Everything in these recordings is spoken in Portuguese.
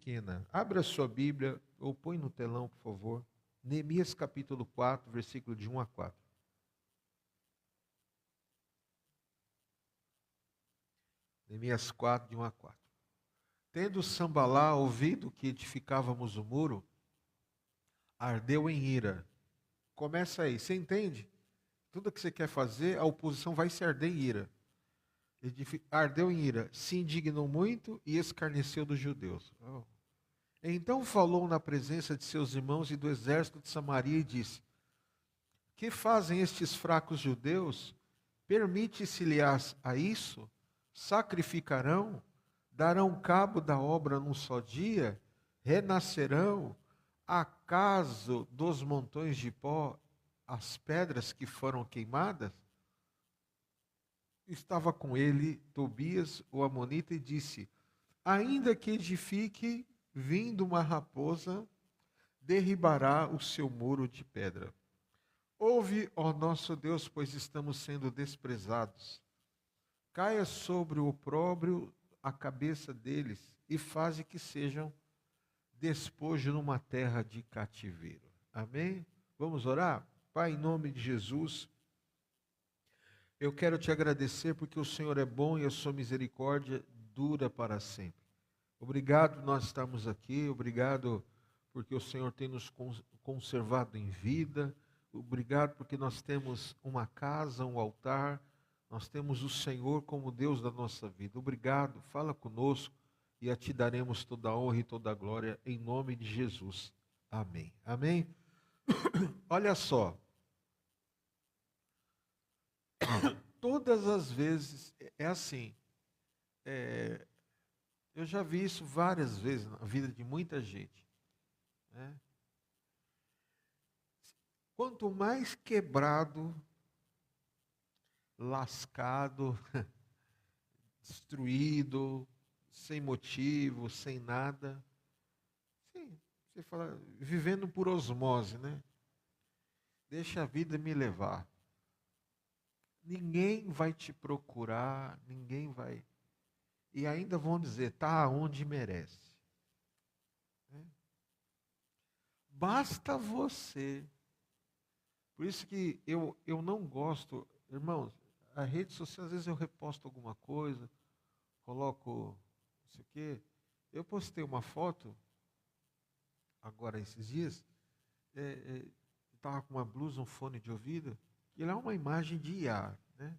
pequena. Abra a sua Bíblia, ou põe no telão, por favor. Neemias capítulo 4, versículo de 1 a 4. Neemias 4, de 1 a 4. Tendo Sambalá ouvido que edificávamos o muro, ardeu em ira. Começa aí, você entende? Tudo que você quer fazer, a oposição vai se arder em ira. Ardeu em ira, se indignou muito e escarneceu dos judeus. Então falou na presença de seus irmãos e do exército de Samaria e disse: que fazem estes fracos judeus? Permite-se-lhes a isso? Sacrificarão? Darão cabo da obra num só dia? Renascerão? Acaso dos montões de pó as pedras que foram queimadas? Estava com ele Tobias, o amonita, e disse: ainda que edifique, vindo uma raposa, derribará o seu muro de pedra. Ouve, ó nosso Deus, pois estamos sendo desprezados. Caia sobre o opróbrio a cabeça deles e faze que sejam despojo numa terra de cativeiro. Amém? Vamos orar? Pai, em nome de Jesus, eu quero te agradecer porque o Senhor é bom e a sua misericórdia dura para sempre. Obrigado por nós estarmos aqui, obrigado porque o Senhor tem nos conservado em vida, obrigado porque nós temos uma casa, um altar, nós temos o Senhor como Deus da nossa vida. Obrigado, fala conosco e a ti daremos toda a honra e toda a glória em nome de Jesus. Amém. Amém? Olha só, todas as vezes é assim, eu já vi isso várias vezes na vida de muita gente, né? Quanto mais quebrado, lascado, destruído, sem motivo, sem nada, sim, você fala, vivendo por osmose, né? Deixa a vida me levar. Ninguém vai te procurar, ninguém vai. E ainda vão dizer, está onde merece. Né? Basta você. Por isso que eu não gosto, irmãos, a rede social, às vezes eu reposto alguma coisa, coloco não sei o quê. Eu postei uma foto, agora esses dias, estava com uma blusa, um fone de ouvido, e lá é uma imagem de IA, né?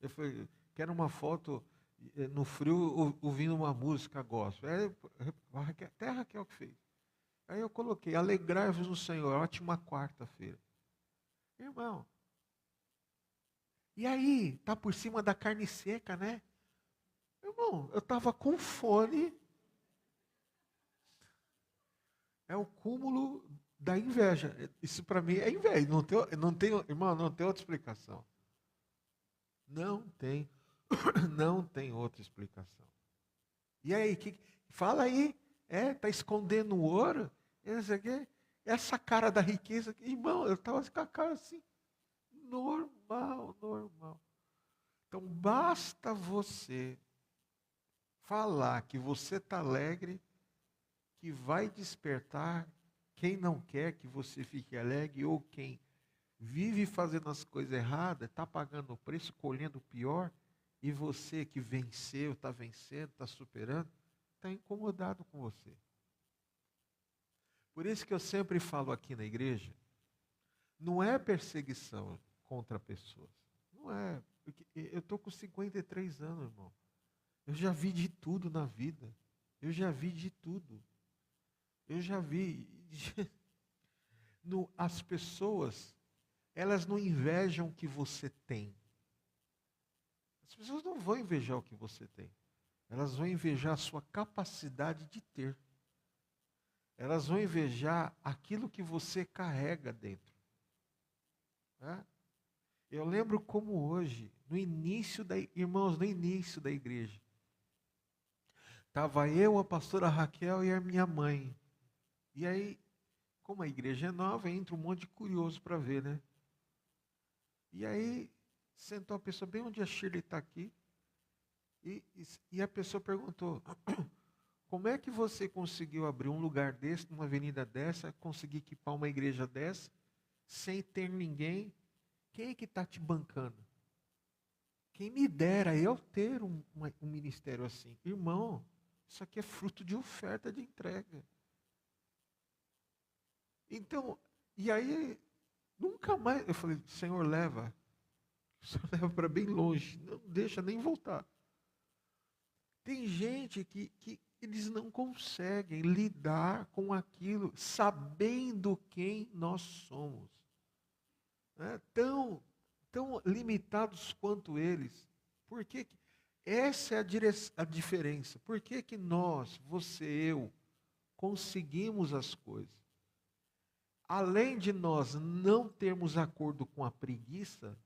Eu falei, quero uma foto no frio ouvindo uma música gospel. Até a Raquel que fez. Aí eu coloquei, alegrai-vos no Senhor, ótima quarta-feira. Irmão, e aí, tá por cima da carne seca, né? Irmão, eu estava com fone, é o cúmulo da inveja. Isso para mim é inveja, irmão, não tem outra explicação. Não tem, não tem outra explicação. E aí, fala aí, tá escondendo o ouro? Essa cara da riqueza, irmão, eu estava com a cara assim, normal, normal. Então, basta você falar que você está alegre, que vai despertar quem não quer que você fique alegre, ou quem vive fazendo as coisas erradas, está pagando o preço, colhendo o pior, e você que venceu, está vencendo, está superando, está incomodado com você. Por isso que eu sempre falo aqui na igreja, não é perseguição contra pessoas. Não é. Eu estou com 53 anos, irmão. Eu já vi de tudo na vida. Eu já vi de tudo. Eu já vi. As pessoas, elas não invejam o que você tem. As pessoas não vão invejar o que você tem. Elas vão invejar a sua capacidade de ter. Elas vão invejar aquilo que você carrega dentro. Né? Eu lembro como hoje, irmãos, no início da igreja, estava eu, a pastora Raquel e a minha mãe. E aí, como a igreja é nova, entra um monte de curioso para ver, né? E aí, sentou a pessoa bem onde a Shirley está aqui, e a pessoa perguntou, Como é que você conseguiu abrir um lugar desse, numa avenida dessa, conseguir equipar uma igreja dessa, sem ter ninguém? Quem é que está te bancando? Quem me dera eu ter um ministério assim. Irmão, isso aqui é fruto de oferta, de entrega. Então, e aí, nunca mais, eu falei, Senhor, leva. O Senhor leva para bem longe, não deixa nem voltar. Tem gente que eles não conseguem lidar com aquilo, sabendo quem nós somos. Né? Tão limitados quanto eles. Por que essa é a diferença. Por que nós, você, eu, conseguimos as coisas? Além de nós não termos acordo com a preguiça,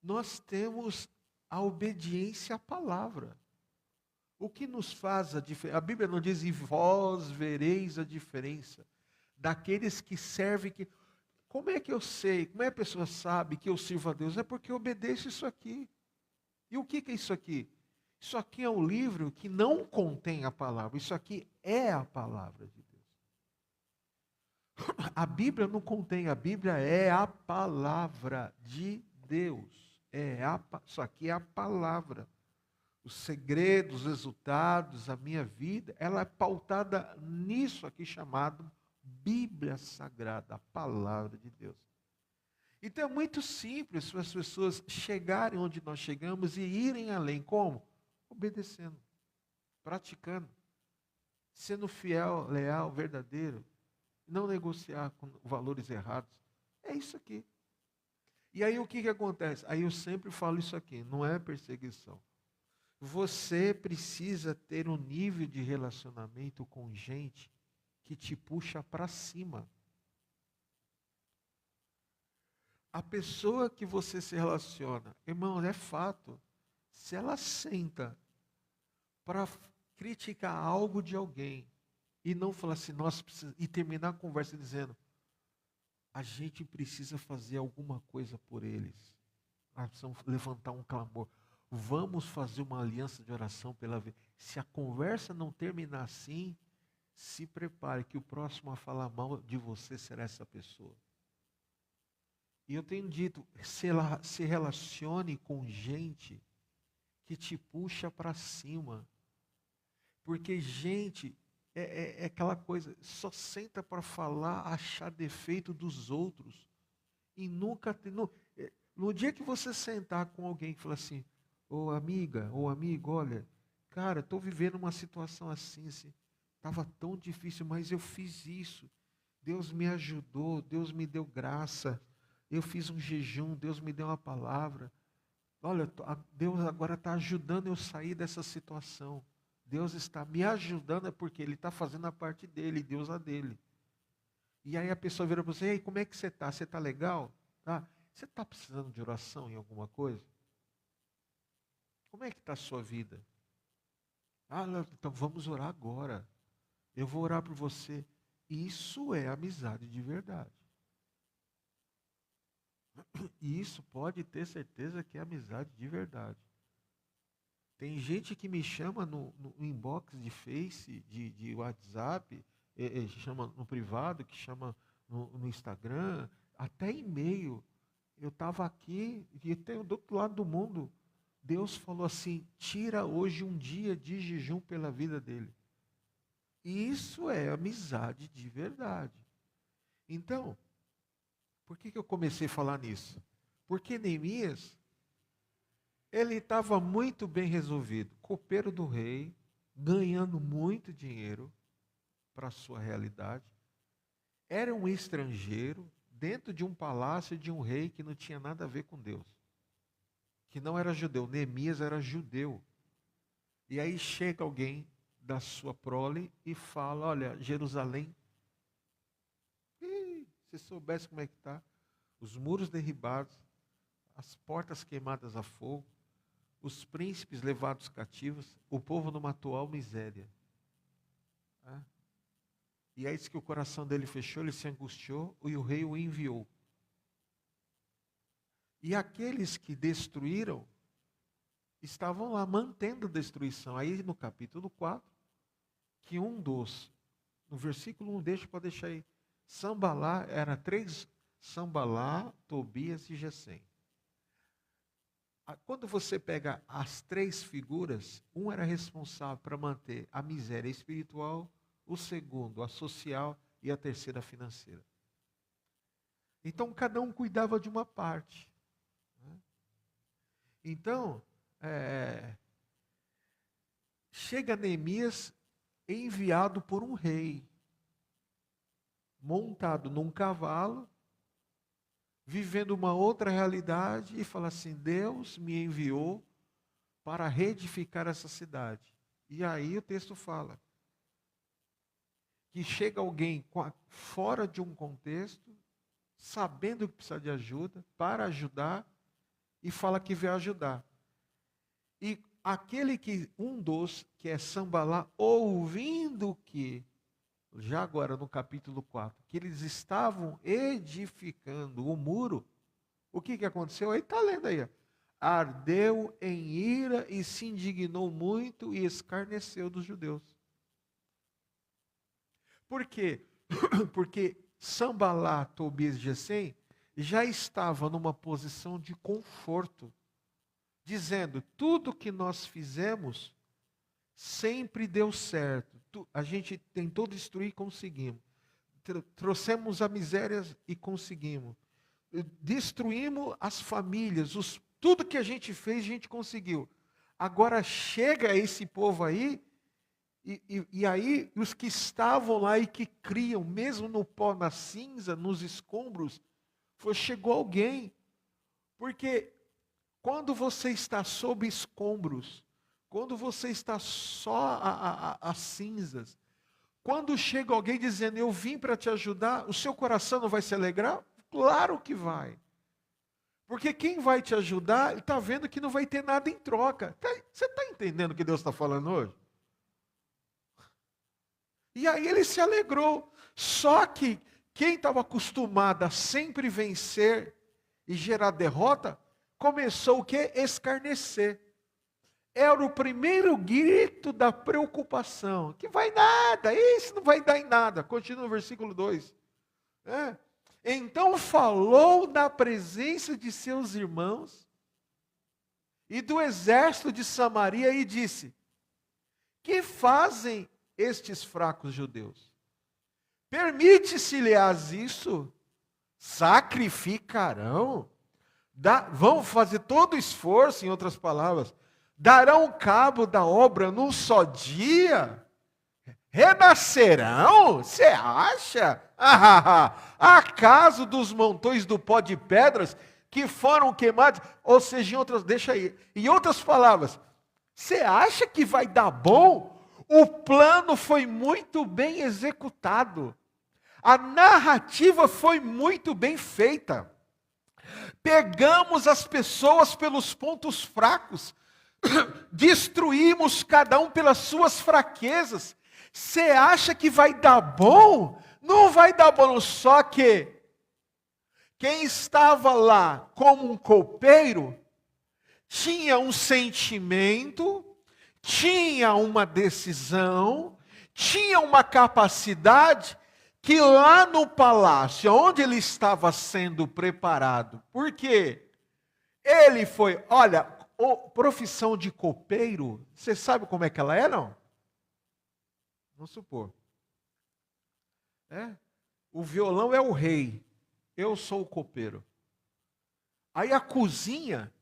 nós temos a obediência à palavra. O que nos faz a diferença? A Bíblia não diz, e vós vereis a diferença daqueles que servem. Como é que eu sei? Como é que a pessoa sabe que eu sirvo a Deus? É porque eu obedeço isso aqui. E o que é isso aqui? Isso aqui é um livro que não contém a palavra. Isso aqui é a palavra de Deus. A Bíblia não contém, a Bíblia é a palavra de Deus. Isso aqui é a palavra. Os segredos, os resultados, a minha vida, ela é pautada nisso aqui chamado Bíblia Sagrada, a palavra de Deus. Então é muito simples para as pessoas chegarem onde nós chegamos e irem além. Como? Obedecendo, praticando, sendo fiel, leal, verdadeiro, não negociar com valores errados. É isso aqui. E aí o que acontece? Aí eu sempre falo isso aqui, não é perseguição. Você precisa ter um nível de relacionamento com gente que te puxa para cima. A pessoa que você se relaciona, irmão, é fato, se ela senta para criticar algo de alguém e não falar assim, nós precisamos, e terminar a conversa dizendo, a gente precisa fazer alguma coisa por eles. Nós precisamos levantar um clamor. Vamos fazer uma aliança de oração pela vida. Se a conversa não terminar assim, se prepare que o próximo a falar mal de você será essa pessoa. E eu tenho dito, se relacione com gente que te puxa para cima. Porque gente, é aquela coisa, só senta para falar, achar defeito dos outros. E nunca, no dia que você sentar com alguém que fala assim, ô amiga, ô amigo, olha, cara, estou vivendo uma situação assim, estava tão difícil, mas eu fiz isso. Deus me ajudou, Deus me deu graça. Eu fiz um jejum, Deus me deu uma palavra. Olha, Deus agora está ajudando eu sair dessa situação. Deus está me ajudando, é porque Ele está fazendo a parte dele, Deus a dele. E aí a pessoa vira para você, ei, como é que você está? Você está legal? Tá? Você está precisando de oração em alguma coisa? Como é que está a sua vida? Ah, então vamos orar agora. Eu vou orar por você. Isso é amizade de verdade. E isso pode ter certeza que é amizade de verdade. Tem gente que me chama no inbox de Face, de WhatsApp, chama no privado, que chama no Instagram, até e-mail. Eu estava aqui e até do outro lado do mundo. Deus falou assim, tira hoje um dia de jejum pela vida dele. E isso é amizade de verdade. Então, por que eu comecei a falar nisso? Porque Neemias, ele estava muito bem resolvido. Copeiro do rei, ganhando muito dinheiro para a sua realidade. Era um estrangeiro dentro de um palácio de um rei que não tinha nada a ver com Deus. Que não era judeu. Neemias era judeu. E aí chega alguém da sua prole e fala, olha, Jerusalém, se soubesse como é que está, os muros derribados, as portas queimadas a fogo, os príncipes levados cativos, o povo numa atual miséria. E aí diz que o coração dele fechou, ele se angustiou e o rei o enviou. E aqueles que destruíram estavam lá mantendo a destruição. Aí no capítulo 4, que no versículo 1, pode deixar aí, Sambalá, era 3, Sambalá, Tobias e Gesem. Quando você pega as 3 figuras, um era responsável para manter a miséria espiritual, o segundo a social e a terceira a financeira. Então, cada um cuidava de uma parte. Então, chega Neemias enviado por um rei, montado num cavalo, vivendo uma outra realidade, e fala assim: Deus me enviou para reedificar essa cidade. E aí o texto fala que chega alguém fora de um contexto, sabendo que precisa de ajuda, para ajudar, e fala que veio ajudar. E aquele que é Sambalá, ouvindo que, já agora no capítulo 4, que eles estavam edificando o muro, o que aconteceu? Aí está lendo aí, ó. Ardeu em ira e se indignou muito e escarneceu dos judeus. Por quê? Porque Sambalá, Tobias e Gesem já estava numa posição de conforto, dizendo: tudo que nós fizemos sempre deu certo. A gente tentou destruir e conseguimos. Trouxemos a miséria e conseguimos. Destruímos as famílias. Tudo que a gente fez, a gente conseguiu. Agora chega esse povo aí, e aí os que estavam lá e que criam, mesmo no pó, na cinza, nos escombros, chegou alguém. Porque quando você está sob escombros, quando você está só as cinzas, quando chega alguém dizendo: eu vim para te ajudar, o seu coração não vai se alegrar? Claro que vai. Porque quem vai te ajudar, está vendo que não vai ter nada em troca. Você está entendendo o que Deus está falando hoje? E aí ele se alegrou. Só que quem estava acostumado a sempre vencer e gerar derrota, começou o quê? Escarnecer. Era o primeiro grito da preocupação. Que vai nada, isso não vai dar em nada. Continua no versículo 2. Então falou na presença de seus irmãos e do exército de Samaria e disse: que fazem estes fracos judeus? Permite-se-lhes isso? Sacrificarão? Vão fazer todo o esforço, em outras palavras, darão cabo da obra num só dia? Renascerão? Você acha? Acaso dos montões do pó de pedras que foram queimados? Ou seja, deixa aí. Em outras palavras, você acha que vai dar bom? O plano foi muito bem executado. A narrativa foi muito bem feita. Pegamos as pessoas pelos pontos fracos, destruímos cada um pelas suas fraquezas. Você acha que vai dar bom? Não vai dar bom. Só que quem estava lá como um copeiro tinha um sentimento, tinha uma decisão, tinha uma capacidade que lá no palácio, onde ele estava sendo preparado, porque ele foi, olha, a profissão de copeiro, você sabe como é que ela é, não? Vamos supor. O violão é o rei, eu sou o copeiro. Aí a cozinha,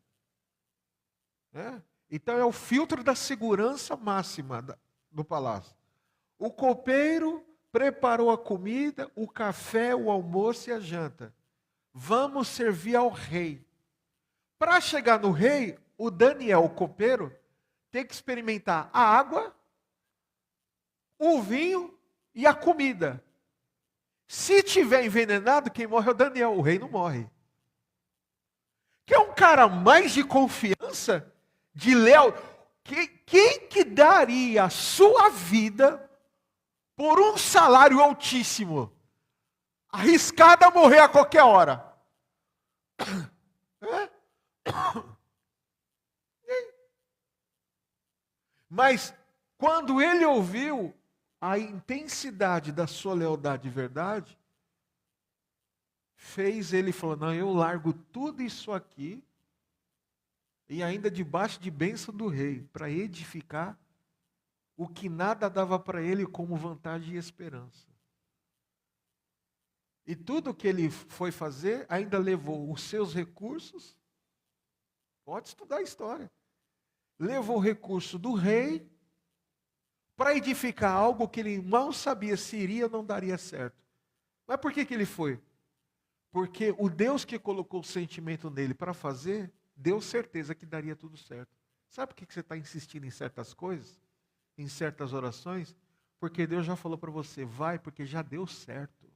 então é o filtro da segurança máxima do palácio. O copeiro preparou a comida, o café, o almoço e a janta. Vamos servir ao rei. Para chegar no rei, o Daniel, o copeiro, tem que experimentar a água, o vinho e a comida. Se tiver envenenado, quem morre é o Daniel, o rei não morre. Que é um cara mais de confiança, de leal. Quem que daria a sua vida por um salário altíssimo, arriscado a morrer a qualquer hora? Mas quando ele ouviu a intensidade da sua lealdade e verdade fez ele falar: não, eu largo tudo isso aqui, e ainda debaixo de bênção do rei, para edificar o que nada dava para ele como vantagem e esperança. E tudo que ele foi fazer ainda levou os seus recursos. Pode estudar a história. Levou o recurso do rei para edificar algo que ele mal sabia se iria ou não daria certo. Mas por que ele foi? Porque o Deus que colocou o sentimento nele para fazer, deu certeza que daria tudo certo. Sabe por que você está insistindo em certas coisas? Em certas orações? Porque Deus já falou para você: vai, porque já deu certo.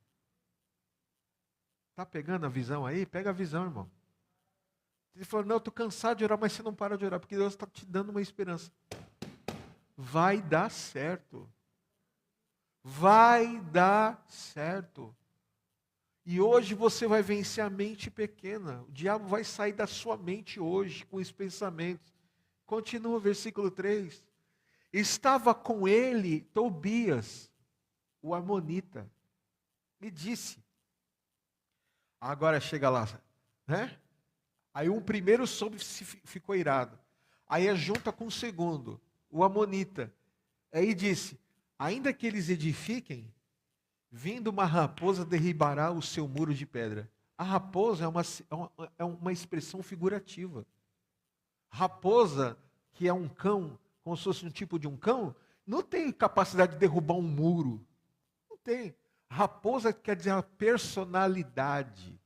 Está pegando a visão aí? Pega a visão, irmão. Ele falou: não, eu estou cansado de orar, mas você não para de orar, porque Deus está te dando uma esperança. Vai dar certo. Vai dar certo. E hoje você vai vencer a mente pequena. O diabo vai sair da sua mente hoje com os pensamentos. Continua o versículo 3. Estava com ele Tobias, o amonita, e disse. Agora chega lá, né? Aí um primeiro ficou irado. Aí junta com o segundo, o amonita. Aí disse: ainda que eles edifiquem, vindo uma raposa derribará o seu muro de pedra. A raposa é uma expressão figurativa. Raposa, que é um cão, como se fosse um tipo de um cão, não tem capacidade de derrubar um muro. Não tem. Raposa quer dizer a personalidade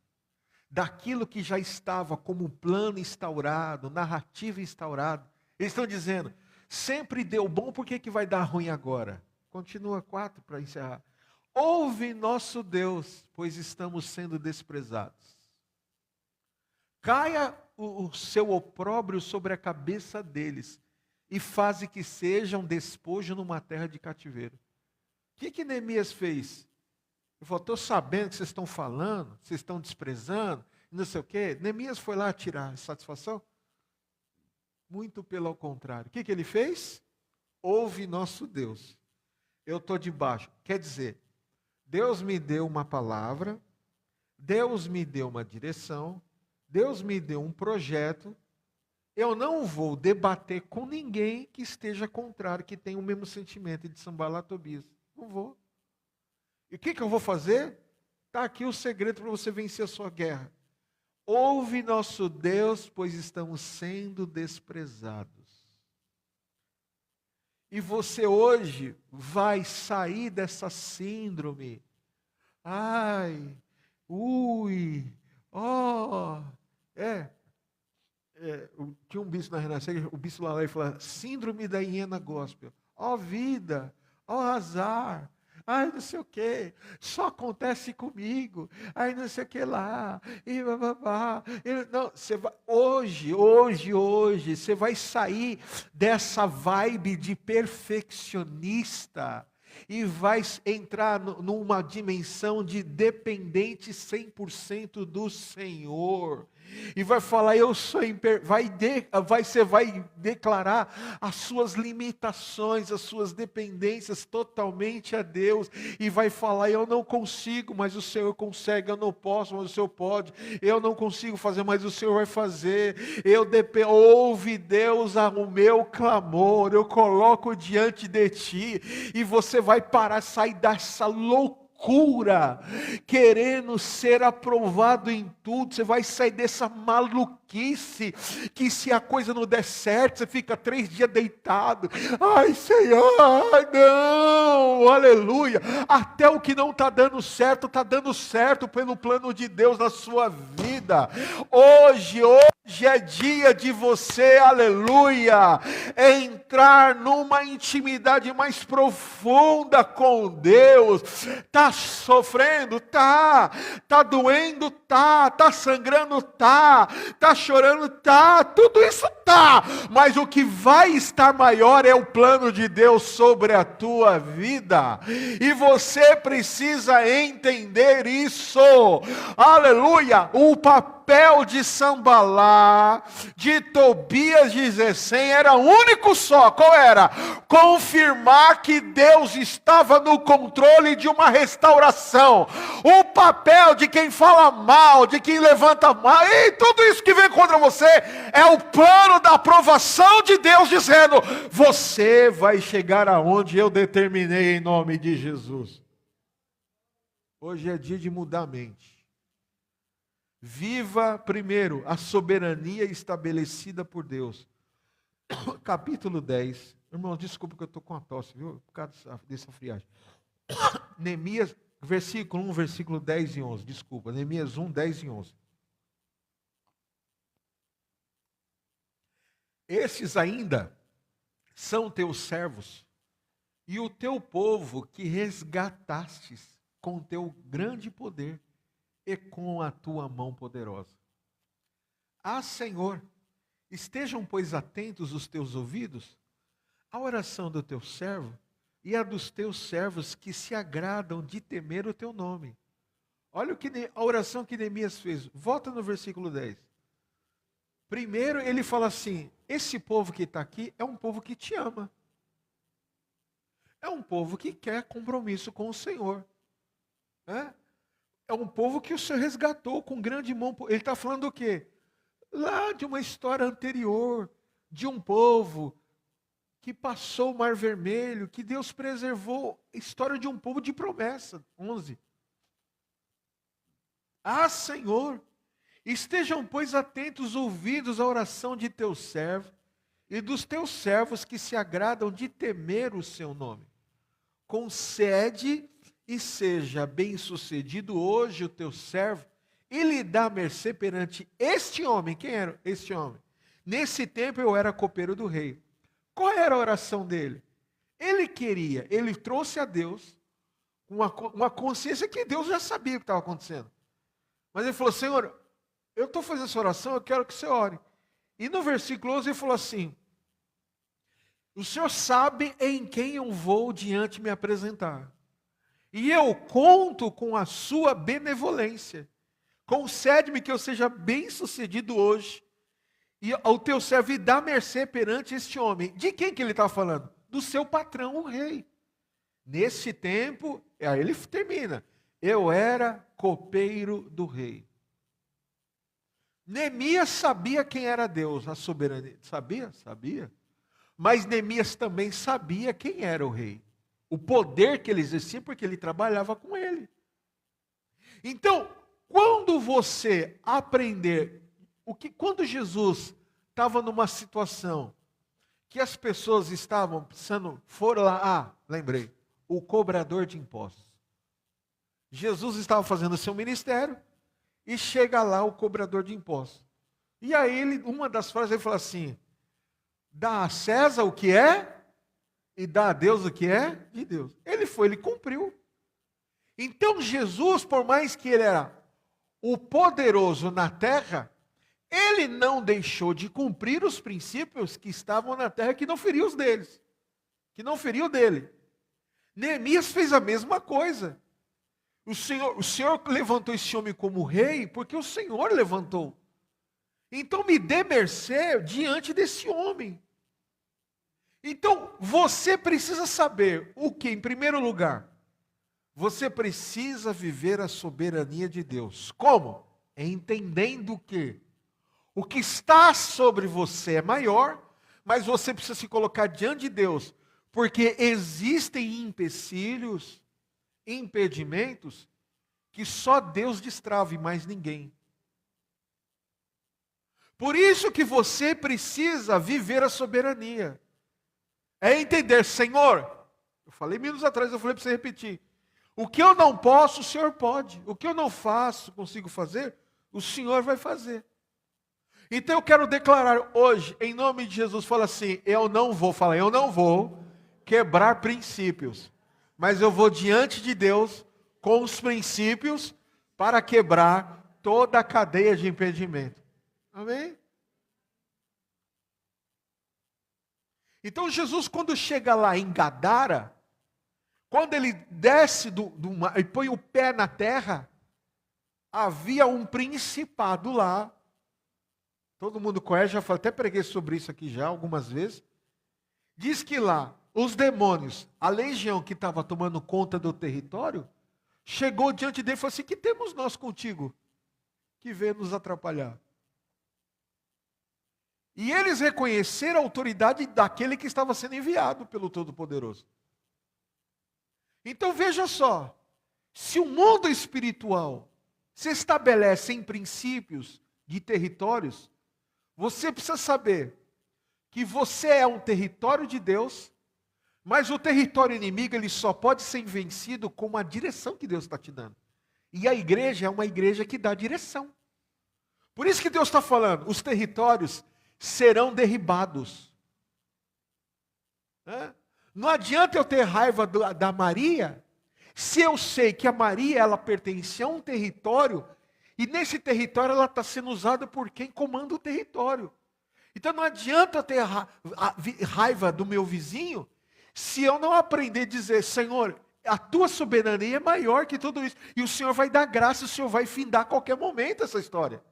daquilo que já estava como plano instaurado, narrativa instaurada. Eles estão dizendo: sempre deu bom, por que vai dar ruim agora? Continua 4 para encerrar. Ouve nosso Deus, pois estamos sendo desprezados. Caia o seu opróbrio sobre a cabeça deles, e faze que sejam despojo numa terra de cativeiro. O que Neemias fez? Ele falou: estou sabendo que vocês estão falando, vocês estão desprezando, não sei o quê. Neemias foi lá tirar satisfação? Muito pelo contrário. O que ele fez? Ouve nosso Deus. Eu estou debaixo. Quer dizer, Deus me deu uma palavra, Deus me deu uma direção, Deus me deu um projeto. Eu não vou debater com ninguém que esteja contrário, que tenha o mesmo sentimento de Sanballat, Tobias. Não vou. E o que eu vou fazer? Está aqui o segredo para você vencer a sua guerra. Ouve nosso Deus, pois estamos sendo desprezados. E você hoje vai sair dessa síndrome. Ai, ui, ó, tinha um bispo na Renascença, o bispo lá e falou: síndrome da hiena gospel. Ó vida, ó azar. Ai, não sei o que, só acontece comigo, ai, não sei o que lá, e bababá. Não, você vai, hoje, você vai sair dessa vibe de perfeccionista e vai entrar numa dimensão de dependente 100% do Senhor. E vai falar: eu sou você vai declarar as suas limitações, as suas dependências totalmente a Deus. E vai falar: eu não consigo, mas o Senhor consegue. Eu não posso, mas o Senhor pode. Eu não consigo fazer, mas o Senhor vai fazer. Ouve, Deus, o meu clamor. Eu coloco diante de ti. E você vai parar, sair dessa loucura, querendo ser aprovado em tudo. Você vai sair dessa maluquice, que se a coisa não der certo, você fica 3 dias deitado. Ai, Senhor, ai, não, aleluia. Até o que não está dando certo pelo plano de Deus na sua vida. Hoje é dia de você, aleluia, entrar numa intimidade mais profunda com Deus. Está sofrendo? Tá doendo? Tá sangrando? Tá chorando? Tudo isso tá, mas o que vai estar maior é o plano de Deus sobre a tua vida, e você precisa entender isso, aleluia. O papel papel de Sambalá, de Tobias, de Gesem, era único só. Qual era? Confirmar que Deus estava no controle de uma restauração. O papel de quem fala mal, de quem levanta mal, e tudo isso que vem contra você, é o plano da aprovação de Deus, dizendo: você vai chegar aonde eu determinei em nome de Jesus. Hoje é dia de mudar a mente. Viva primeiro a soberania estabelecida por Deus. Capítulo 10. Irmão, desculpa que eu estou com a tosse, viu? Por causa dessa friagem. Neemias, versículo 1, versículo 10 e 11. Desculpa, Neemias 1, 10 e 11. Esses ainda são teus servos e o teu povo que resgatastes com teu grande poder e com a tua mão poderosa. Ah, Senhor, estejam, pois, atentos os teus ouvidos à oração do teu servo e a dos teus servos que se agradam de temer o teu nome. Olha a oração que Neemias fez. Volta no versículo 10. Primeiro ele fala assim: esse povo que está aqui é um povo que te ama. É um povo que quer compromisso com o Senhor. É um povo que o Senhor resgatou com grande mão. Ele está falando do quê? Lá de uma história anterior, de um povo que passou o Mar Vermelho, que Deus preservou. História de um povo de promessa. 11. Ah, Senhor, estejam, pois, atentos os ouvidos à oração de teu servo e dos teus servos que se agradam de temer o seu nome. Concede e seja bem-sucedido hoje o teu servo e lhe dá mercê perante este homem. Quem era este homem? Nesse tempo eu era copeiro do rei. Qual era a oração dele? Ele trouxe a Deus uma consciência que Deus já sabia o que estava acontecendo. Mas ele falou: Senhor, eu estou fazendo essa oração, eu quero que você ore. E no versículo 11 ele falou assim: o Senhor sabe em quem eu vou diante me apresentar. E eu conto com a sua benevolência. Concede-me que eu seja bem-sucedido hoje. E ao teu servo e dá mercê perante este homem. De quem que ele está falando? Do seu patrão, o rei. Nesse tempo, aí ele termina: eu era copeiro do rei. Neemias sabia quem era Deus, a soberania. Sabia? Sabia. Mas Neemias também sabia quem era o rei. O poder que ele exercia, porque ele trabalhava com ele. Então, quando você aprender, quando Jesus estava numa situação que as pessoas estavam pensando, foram lá, lembrei, o cobrador de impostos. Jesus estava fazendo seu ministério e chega lá o cobrador de impostos. E aí uma das frases ele fala assim: dá a César o que é e dá a Deus o que é de Deus. Ele cumpriu. Então Jesus, por mais que ele era o poderoso na terra, ele não deixou de cumprir os princípios que estavam na terra, que não feriu os deles, que não feriu dele. Neemias fez a mesma coisa. O Senhor levantou esse homem como rei, porque o Senhor levantou. Então me dê mercê diante desse homem. Então você precisa saber o que, em primeiro lugar, você precisa viver a soberania de Deus. Como? Entendendo que o que está sobre você é maior, mas você precisa se colocar diante de Deus, porque existem empecilhos, impedimentos, que só Deus destrava e mais ninguém. Por isso que você precisa viver a soberania. É entender: Senhor, eu falei minutos atrás, eu falei para você repetir. O que eu não posso, o Senhor pode. O que eu não faço, consigo fazer, o Senhor vai fazer. Então eu quero declarar hoje, em nome de Jesus, fala assim: eu não vou quebrar princípios, mas eu vou diante de Deus com os princípios para quebrar toda a cadeia de impedimento. Amém? Então Jesus, quando chega lá em Gadara, quando ele desce do mar e põe o pé na terra, havia um principado lá. Todo mundo conhece, já falei, até preguei sobre isso aqui já algumas vezes. Diz que lá, os demônios, a legião que estava tomando conta do território, chegou diante dele e falou assim: que temos nós contigo, que veio nos atrapalhar? E eles reconheceram a autoridade daquele que estava sendo enviado pelo Todo-Poderoso. Então veja só, se o mundo espiritual se estabelece em princípios de territórios, você precisa saber que você é um território de Deus, mas o território inimigo ele só pode ser vencido com a direção que Deus está te dando. E a igreja é uma igreja que dá direção. Por isso que Deus está falando, os territórios serão derribados. Não adianta eu ter raiva da Maria, se eu sei que a Maria ela pertence a um território, e nesse território ela está sendo usada por quem comanda o território. Então não adianta eu ter raiva do meu vizinho, se eu não aprender a dizer: Senhor, a tua soberania é maior que tudo isso, e o Senhor vai dar graça, o Senhor vai findar a qualquer momento essa história.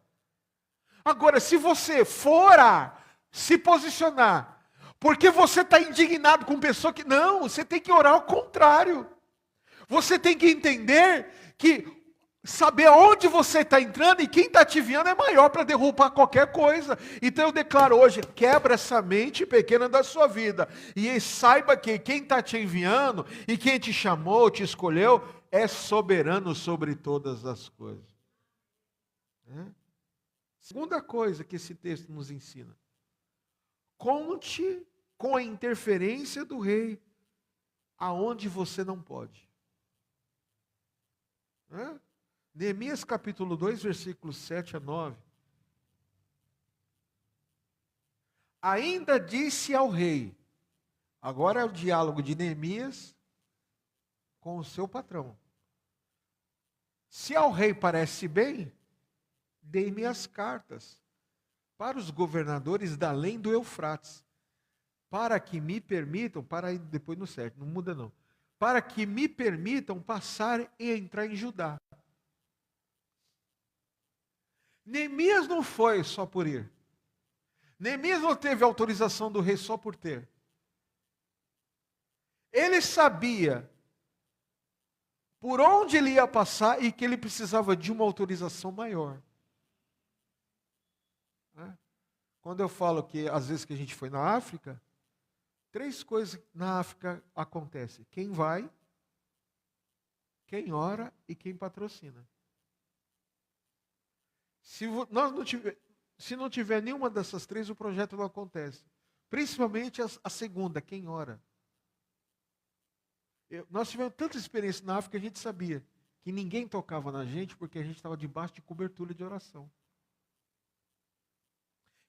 Agora, se você for se posicionar, porque você está indignado com pessoa que... Não, você tem que orar ao contrário. Você tem que entender que saber onde você está entrando e quem está te enviando é maior para derrubar qualquer coisa. Então eu declaro hoje, quebra essa mente pequena da sua vida. E saiba que quem está te enviando e quem te chamou, te escolheu, é soberano sobre todas as coisas. Segunda coisa que esse texto nos ensina: conte com a interferência do rei aonde você não pode. Neemias capítulo 2, versículos 7 a 9. Ainda disse ao rei, agora é o diálogo de Neemias com o seu patrão: se ao rei parece bem, dei-me as cartas para os governadores da além do Eufrates, para que me permitam, para aí depois no 7, não muda não, para que me permitam passar e entrar em Judá. Neemias não foi só por ir. Neemias não teve autorização do rei só por ter. Ele sabia por onde ele ia passar e que ele precisava de uma autorização maior. Quando eu falo que às vezes que a gente foi na África, 3 coisas na África acontecem: quem vai, quem ora e quem patrocina. Se não tiver nenhuma dessas 3, o projeto não acontece. Principalmente a segunda, quem ora. Nós tivemos tanta experiência na África que a gente sabia que ninguém tocava na gente porque a gente estava debaixo de cobertura de oração.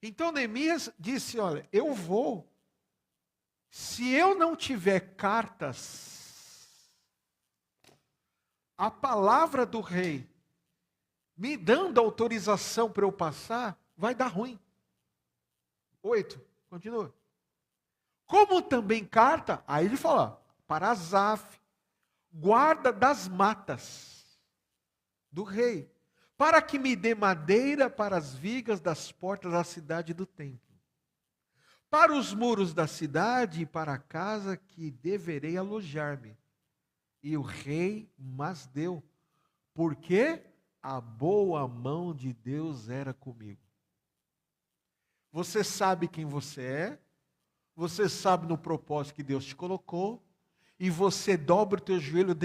Então Neemias disse: olha, eu vou, se eu não tiver cartas, a palavra do rei me dando autorização para eu passar, vai dar ruim. 8, continua. Como também carta, aí ele fala, para Asaf, guarda das matas do rei, para que me dê madeira para as vigas das portas da cidade do templo, para os muros da cidade e para a casa que deverei alojar-me. E o rei mas deu, porque a boa mão de Deus era comigo. Você sabe quem você sabe no propósito que Deus te colocou, e você dobra o teu joelho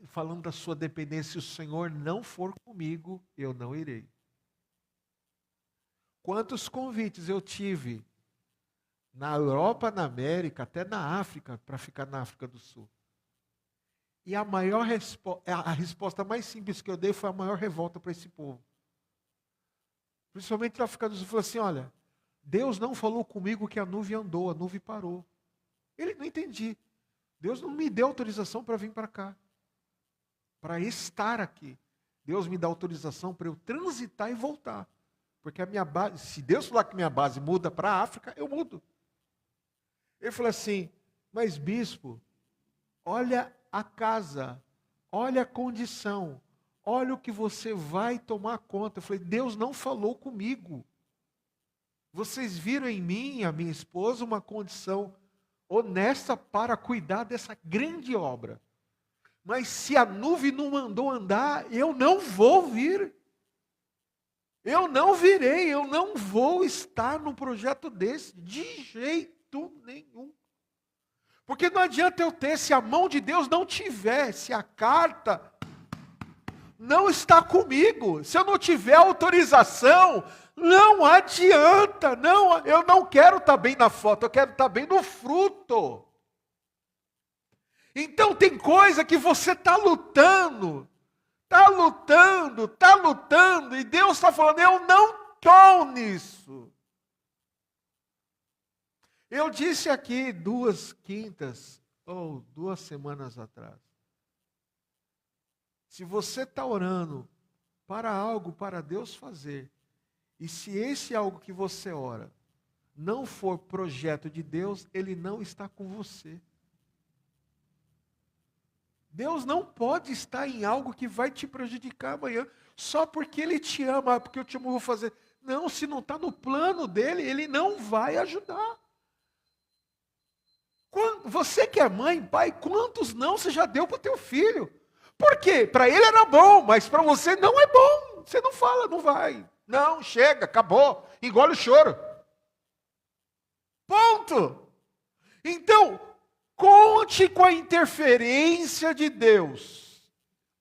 falando da sua dependência: se o Senhor não for comigo, eu não irei. Quantos convites eu tive na Europa, na América, até na África, para ficar na África do Sul. E a resposta mais simples que eu dei foi a maior revolta para esse povo. Principalmente na África do Sul, falou assim: olha, Deus não falou comigo que a nuvem andou, a nuvem parou. Ele não entendi. Deus não me deu autorização para vir para cá, para estar aqui. Deus me dá autorização para eu transitar e voltar. Porque a minha base, se Deus falar que minha base muda para a África, eu mudo. Ele falou assim: mas bispo, olha a casa, olha a condição, olha o que você vai tomar conta. Eu falei, Deus não falou comigo. Vocês viram em mim, a minha esposa, uma condição honesta para cuidar dessa grande obra. Mas se a nuvem não mandou andar, eu não vou vir. Eu não virei, eu não vou estar num projeto desse, de jeito nenhum. Porque não adianta eu ter, se a mão de Deus não tiver, se a carta não está comigo, se eu não tiver autorização, não adianta, não, eu não quero estar bem na foto, eu quero estar bem no fruto. Então tem coisa que você está lutando, e Deus está falando, eu não estou nisso. Eu disse aqui 2 quintas, ou 2 semanas atrás, se você está orando para algo, para Deus fazer, e se esse algo que você ora não for projeto de Deus, Ele não está com você. Deus não pode estar em algo que vai te prejudicar amanhã, só porque Ele te ama, porque eu te amo, vou fazer. Não, se não está no plano dEle, Ele não vai ajudar. Você que é mãe, pai, quantos não você já deu para o teu filho? Por quê? Para ele era bom, mas para você não é bom. Você não fala, não vai. Não, chega, acabou, engole o choro. Ponto. Então, conte com a interferência de Deus.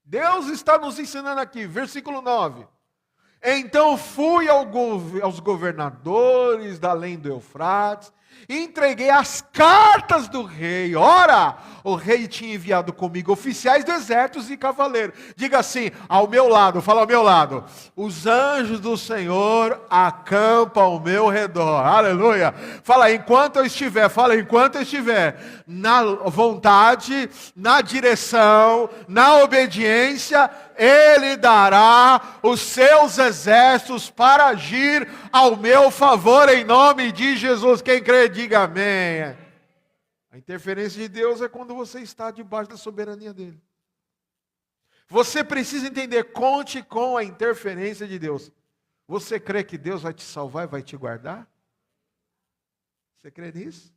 Deus está nos ensinando aqui, versículo 9. Então fui aos governadores da além do Eufrates, e entreguei as cartas do rei. Ora, o rei tinha enviado comigo oficiais do exército e cavaleiros. Diga assim, ao meu lado, fala ao meu lado. Os anjos do Senhor acampam ao meu redor. Aleluia. Fala, enquanto eu estiver na vontade, na direção, na obediência, Ele dará os seus exércitos para agir ao meu favor em nome de Jesus. Quem crê, diga amém. A interferência de Deus é quando você está debaixo da soberania dEle. Você precisa entender, conte com a interferência de Deus. Você crê que Deus vai te salvar e vai te guardar? Você crê nisso?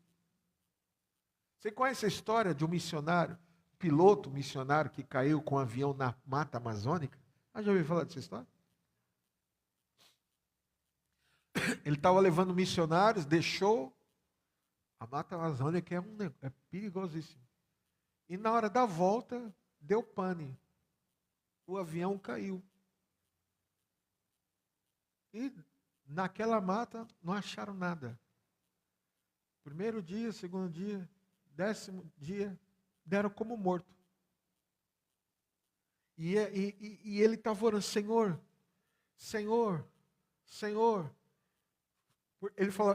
Você conhece a história de um missionário, piloto missionário que caiu com um avião na Mata Amazônica? Já ouviu falar dessa história? Ele estava levando missionários, deixou a Mata Amazônica, é perigosíssimo. E na hora da volta, deu pane. O avião caiu. E naquela mata não acharam nada. Primeiro dia, segundo dia, 10º dia, deram como morto. E ele estava orando, Senhor, Senhor, Senhor.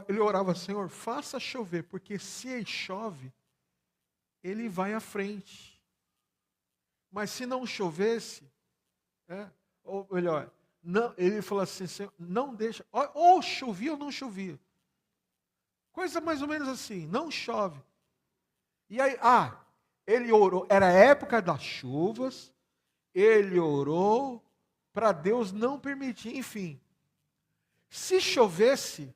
Ele orava, Senhor, faça chover, porque se ele chove, ele vai à frente. Mas se não chovesse, ou melhor, não, ele falou assim, Senhor, não deixa, ou chovia ou não chovia. Coisa mais ou menos assim, não chove. E aí, ele orou, era a época das chuvas, ele orou para Deus não permitir, enfim. Se chovesse,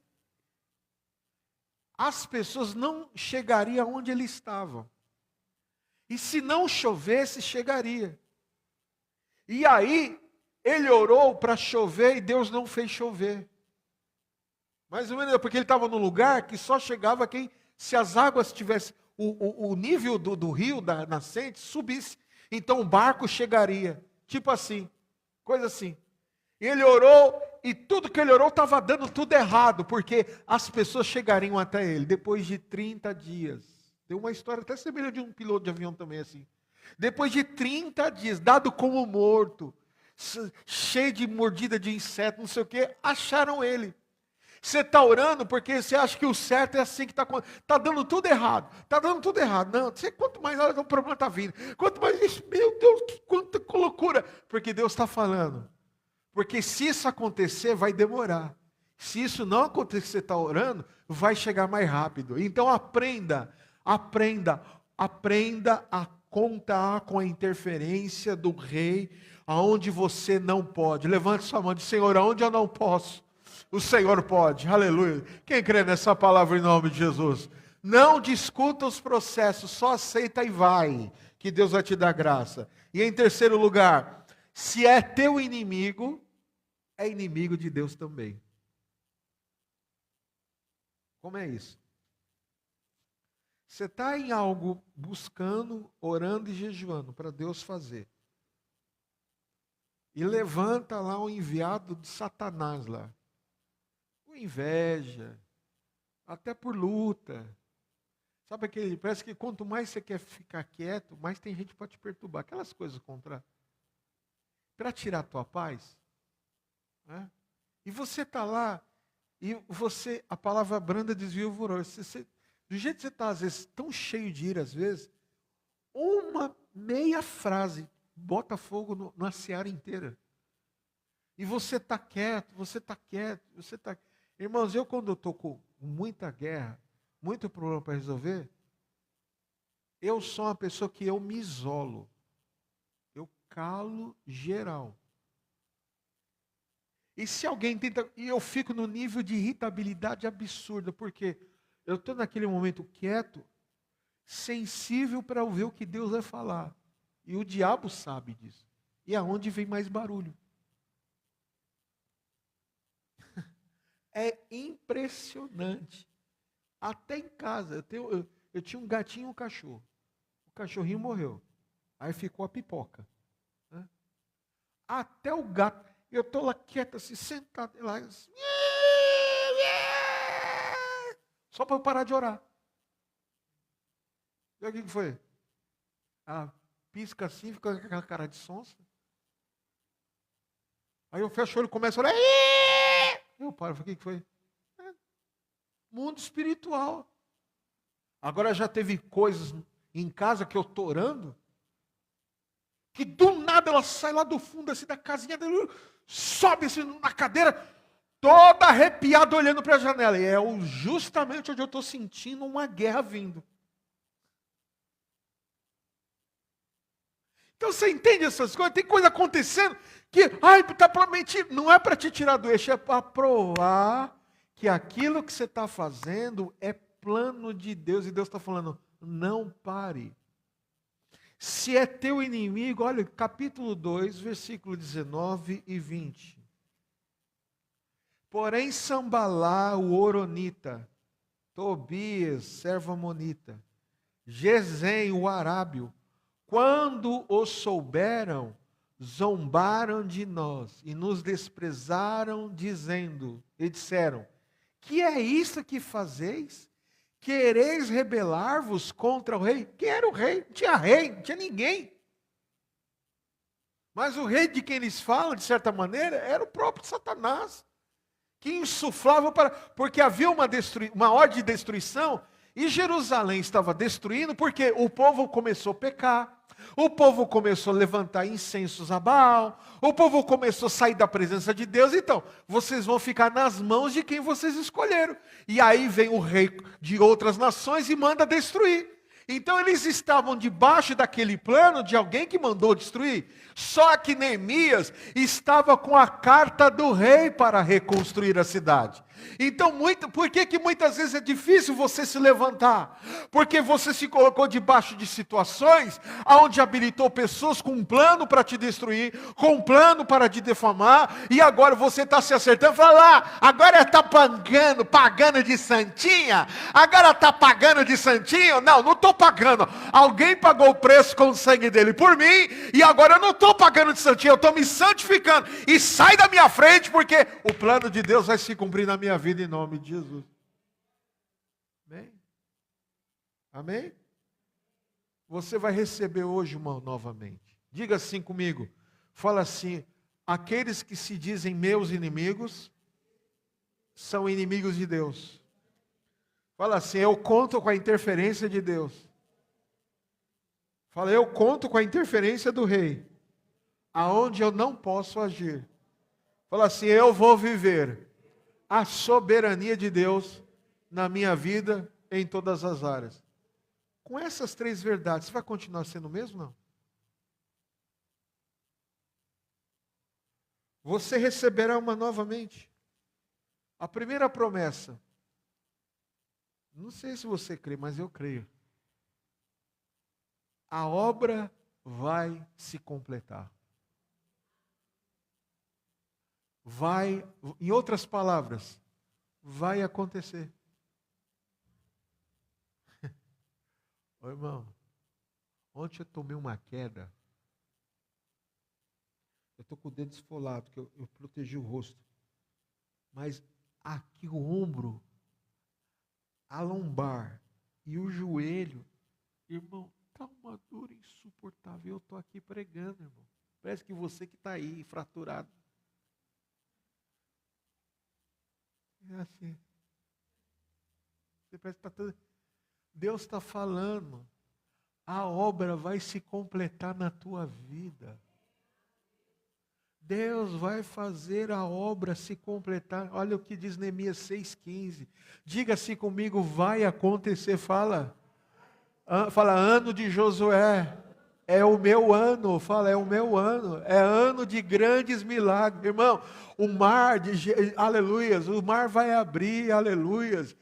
as pessoas não chegariam onde ele estava. E se não chovesse, chegaria. E aí, ele orou para chover e Deus não fez chover. Mais ou menos, porque ele estava num lugar que só chegava se as águas tivessem, o nível do rio, da nascente, subisse. Então o barco chegaria. Tipo assim, coisa assim. E ele orou, e tudo que ele orou estava dando tudo errado, porque as pessoas chegariam até ele depois de 30 dias. Tem uma história até semelhante de um piloto de avião também assim. Depois de 30 dias, dado como morto, cheio de mordida de inseto, não sei o que, acharam ele. Você está orando porque você acha que o certo é assim que está dando tudo errado. Está dando tudo errado. Não, quanto mais o problema está vindo. Quanto mais isso, meu Deus, quanta loucura. Porque Deus está falando. Porque se isso acontecer, vai demorar. Se isso não acontecer, você está orando, vai chegar mais rápido. Então aprenda a contar com a interferência do rei, aonde você não pode. Levante sua mão e diz: Senhor, aonde eu não posso, o Senhor pode. Aleluia. Quem crê nessa palavra em nome de Jesus? Não discuta os processos, só aceita e vai, que Deus vai te dar graça. E em terceiro lugar, se é teu inimigo, é inimigo de Deus também. Como é isso? Você está em algo buscando, orando e jejuando para Deus fazer. E levanta lá um enviado de Satanás lá. Com inveja, até por luta. Sabe aquele, parece que quanto mais você quer ficar quieto, mais tem gente para te perturbar. Aquelas coisas contra, para tirar a tua paz. Né? E você está lá, e você, a palavra branda desvia o furor. Do jeito que você está, às vezes, tão cheio de ira, às vezes, uma meia frase bota fogo na seara inteira. E você está quieto, você está quieto, você está... Irmãos, eu quando estou com muita guerra, muito problema para resolver, eu sou uma pessoa que eu me isolo. Eu calo geral. E se alguém tenta... E eu fico no nível de irritabilidade absurda, porque eu estou naquele momento quieto, sensível para ouvir o que Deus vai falar. E o diabo sabe disso. E aonde vem mais barulho? É impressionante. Até em casa. Eu tinha um gatinho e um cachorro. O cachorrinho morreu. Aí ficou a pipoca. Né? Até o gato. Eu estou lá quieto, assim, sentado lá. Assim, só para eu parar de orar. E o que foi? Ah, pisca assim, fica com aquela cara de sonsa. Aí eu fecho o olho e começo a orar. Eu paro, o que foi? Mundo espiritual. Agora já teve coisas em casa que eu estou orando, que do nada ela sai lá do fundo assim da casinha dele, sobe assim na cadeira, toda arrepiada olhando para a janela. E é justamente onde eu estou sentindo uma guerra vindo. Então você entende essas coisas? Tem coisa acontecendo que, está prometido. Não é para te tirar do eixo, é para provar que aquilo que você está fazendo é plano de Deus. E Deus está falando, não pare. Se é teu inimigo, olha, capítulo 2, versículo 19 e 20. Porém, Sambalá, o Horonita, Tobias, servo amonita, Gesem, o arábio, quando o souberam, zombaram de nós e nos desprezaram, dizendo, e disseram, que é isso que fazeis? Quereis rebelar-vos contra o rei? Quem era o rei? Não tinha rei, não tinha ninguém. Mas o rei de quem eles falam, de certa maneira, era o próprio Satanás, que insuflava porque havia uma ordem de destruição, e Jerusalém estava destruindo porque o povo começou a pecar. O povo começou a levantar incensos a Baal. O povo começou a sair da presença de Deus. Então, vocês vão ficar nas mãos de quem vocês escolheram. E aí vem o rei de outras nações e manda destruir. Então, eles estavam debaixo daquele plano de alguém que mandou destruir. Só que Neemias estava com a carta do rei para reconstruir a cidade. Então, por que muitas vezes é difícil você se levantar? Porque você se colocou debaixo de situações onde habilitou pessoas com um plano para te destruir, com um plano para te defamar, e agora você está se acertando e fala, agora está pagando de santinha? Agora está pagando de santinho? Não estou pagando. Alguém pagou o preço com o sangue dele por mim, e agora eu não estou pagando de santinho, eu estou me santificando. E sai da minha frente, porque o plano de Deus vai se cumprir na minha vida em nome de Jesus. Amém? Amém? Você vai receber hoje uma novamente. Diga assim comigo. Fala assim, aqueles que se dizem meus inimigos, são inimigos de Deus. Fala assim, eu conto com a interferência de Deus. Fala, eu conto com a interferência do rei, aonde eu não posso agir. Fala assim, eu vou viver a soberania de Deus na minha vida em todas as áreas. Com essas 3 verdades, você vai continuar sendo o mesmo, não? Você receberá uma novamente. A primeira promessa. Não sei se você crê, mas eu creio. A obra vai se completar. Vai, em outras palavras, vai acontecer. Ô, irmão, ontem eu tomei uma queda. Eu estou com o dedo esfolado, porque eu protegi o rosto. Mas aqui o ombro, a lombar e o joelho, irmão, está uma dor insuportável. Eu estou aqui pregando, irmão. Parece que você que está aí, fraturado. É assim. Você parece que está todo... Deus está falando. A obra vai se completar na tua vida. Deus vai fazer a obra se completar. Olha o que diz Neemias 6,15. Diga-se comigo, vai acontecer. Fala. Fala, ano de Josué. É o meu ano. Fala, é o meu ano. É ano de grandes milagres. Irmão, o mar, aleluias, o mar vai abrir, aleluias.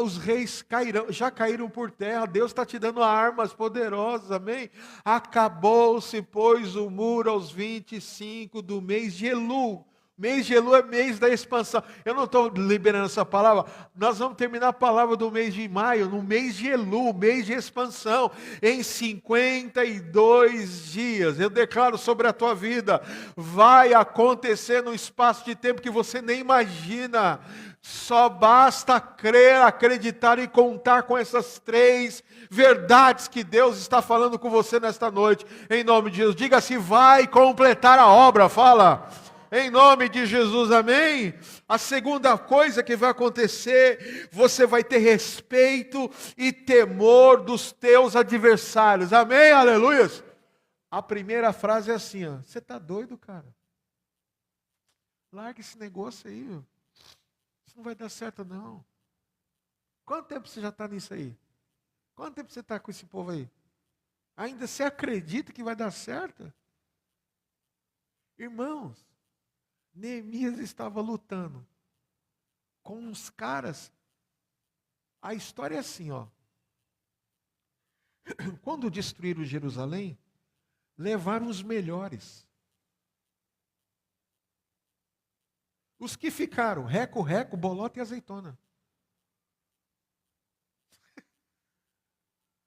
Os reis cairão, já caíram por terra. Deus está te dando armas poderosas, amém? Acabou-se, pois, o muro aos 25 do mês de Elul. Mês de Elul é mês da expansão. Eu não estou liberando essa palavra. Nós vamos terminar a palavra do mês de maio, no mês de Elul, mês de expansão, em 52 dias. Eu declaro sobre a tua vida, vai acontecer num espaço de tempo que você nem imagina. Só basta crer, acreditar e contar com essas 3 verdades que Deus está falando com você nesta noite. Em nome de Jesus, diga assim, vai completar a obra, fala. Em nome de Jesus, amém? A segunda coisa que vai acontecer, você vai ter respeito e temor dos teus adversários, amém? Aleluias! A primeira frase é assim, ó, você está doido, cara? Larga esse negócio aí, meu. Isso não vai dar certo, não. Quanto tempo você já está nisso aí? Quanto tempo você está com esse povo aí? Ainda você acredita que vai dar certo? Irmãos, Neemias estava lutando com uns caras. A história é assim, ó. Quando destruíram Jerusalém, levaram os melhores. Os que ficaram, reco, bolota e azeitona.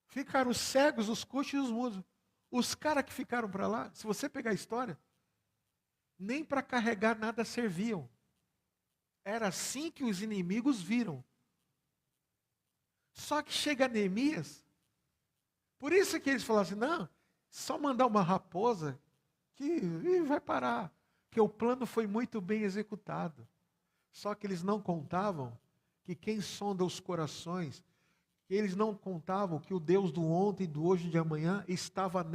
Ficaram os cegos, os coxos e os mudos. Os caras que ficaram para lá, se você pegar a história, nem para carregar nada serviam. Era assim que os inimigos viram. Só que chega Neemias, por isso que eles falaram assim, não, só mandar uma raposa que vai parar. Porque o plano foi muito bem executado. Só que eles não contavam que quem sonda os corações, eles não contavam que o Deus do ontem, do hoje e de amanhã estava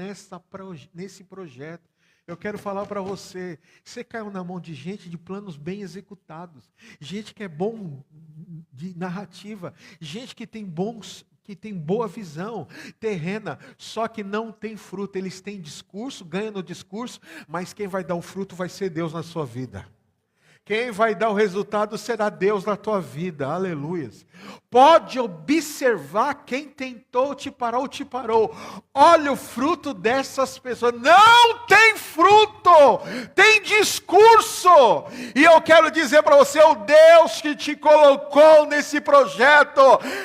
nesse projeto. Eu quero falar para você, você caiu na mão de gente de planos bem executados, gente que é bom de narrativa, gente que tem boa visão terrena, só que não tem fruto. Eles têm discurso, ganham no discurso, mas quem vai dar o fruto vai ser Deus na sua vida. Quem vai dar o resultado será Deus na tua vida, aleluias. Pode observar quem tentou te parar ou te parou. Olha o fruto dessas pessoas, não tem fruto, tem discurso. E eu quero dizer para você, o Deus que te colocou nesse projeto,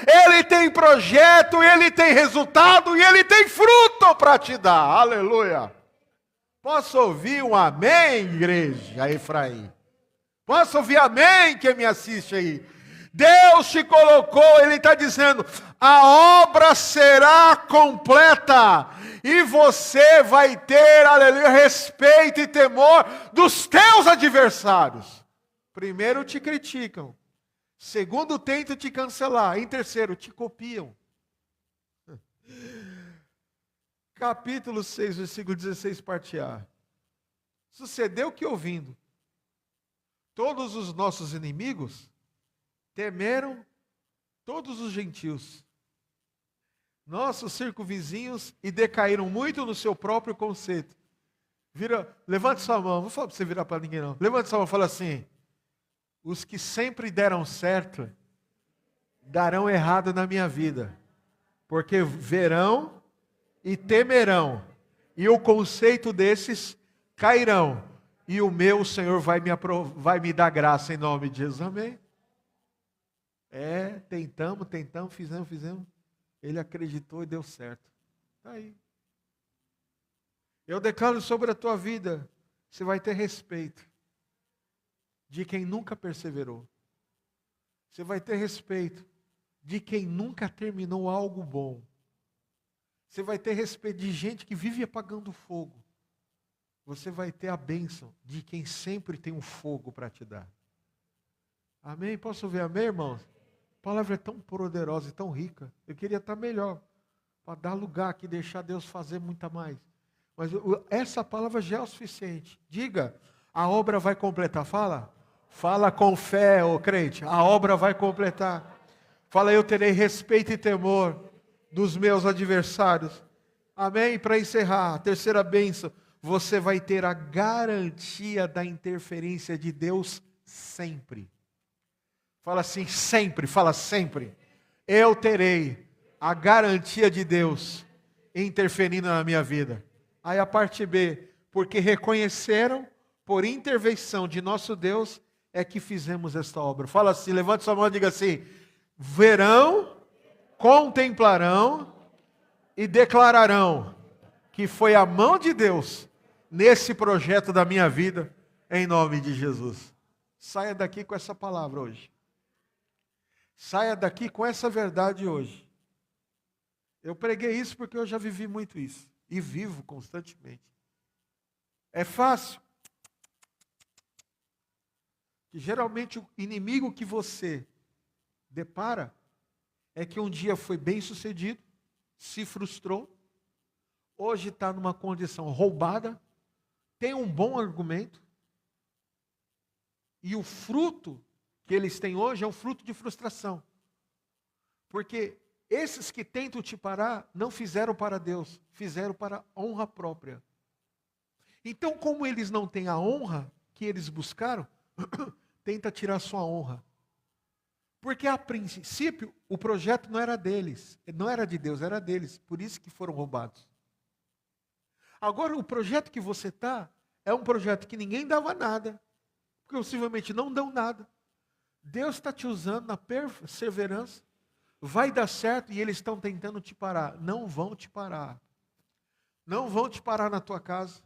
Ele tem projeto, Ele tem resultado e Ele tem fruto para te dar, aleluia. Posso ouvir um amém, igreja Efraim? Posso ouvir amém, quem me assiste aí? Deus te colocou, Ele está dizendo, a obra será completa, e você vai ter, aleluia, respeito e temor dos teus adversários. Primeiro te criticam, segundo tentam te cancelar, em terceiro te copiam. Capítulo 6, versículo 16, parte A. Sucedeu que ouvindo todos os nossos inimigos, temeram todos os gentios. nossos circunvizinhos e decaíram muito no seu próprio conceito. Levante sua mão, não vou falar para você virar para ninguém não. Levante sua mão e fala assim: os que sempre deram certo, darão errado na minha vida. Porque verão e temerão. E o conceito desses cairão. E o meu, o Senhor vai me dar graça em nome de Jesus. Amém? Tentamos, fizemos. Ele acreditou e deu certo. Está aí. Eu declaro sobre a tua vida, você vai ter respeito de quem nunca perseverou. Você vai ter respeito de quem nunca terminou algo bom. Você vai ter respeito de gente que vive apagando fogo. Você vai ter a bênção de quem sempre tem um fogo para te dar. Amém? Posso ouvir amém, irmãos? A palavra é tão poderosa e tão rica. Eu queria estar melhor, para dar lugar aqui, deixar Deus fazer muita mais. Mas essa palavra já é o suficiente. Diga, a obra vai completar. Fala com fé, ô crente. A obra vai completar. Fala, eu terei respeito e temor dos meus adversários. Amém? Para encerrar, a terceira bênção. Você vai ter a garantia da interferência de Deus sempre. Fala assim, sempre. Fala sempre. Eu terei a garantia de Deus interferindo na minha vida. Aí a parte B, porque reconheceram por intervenção de nosso Deus é que fizemos esta obra. Fala assim, levante sua mão e diga assim: verão, contemplarão e declararão que foi a mão de Deus nesse projeto da minha vida, em nome de Jesus. Saia daqui com essa palavra hoje. Saia daqui com essa verdade hoje. Eu preguei isso porque eu já vivi muito isso. E vivo constantemente. É fácil? Que geralmente o inimigo que você depara é que um dia foi bem sucedido, se frustrou, hoje está numa condição roubada, tem um bom argumento, e o fruto que eles têm hoje é um fruto de frustração. Porque esses que tentam te parar, não fizeram para Deus, fizeram para honra própria. Então, como eles não têm a honra que eles buscaram, tenta tirar sua honra. Porque a princípio, o projeto não era deles, não era de Deus, era deles, por isso que foram roubados. Agora, o projeto que você está, é um projeto que ninguém dava nada, porque possivelmente não dão nada. Deus está te usando na perseverança, vai dar certo e eles estão tentando te parar. Não vão te parar. Não vão te parar na tua casa,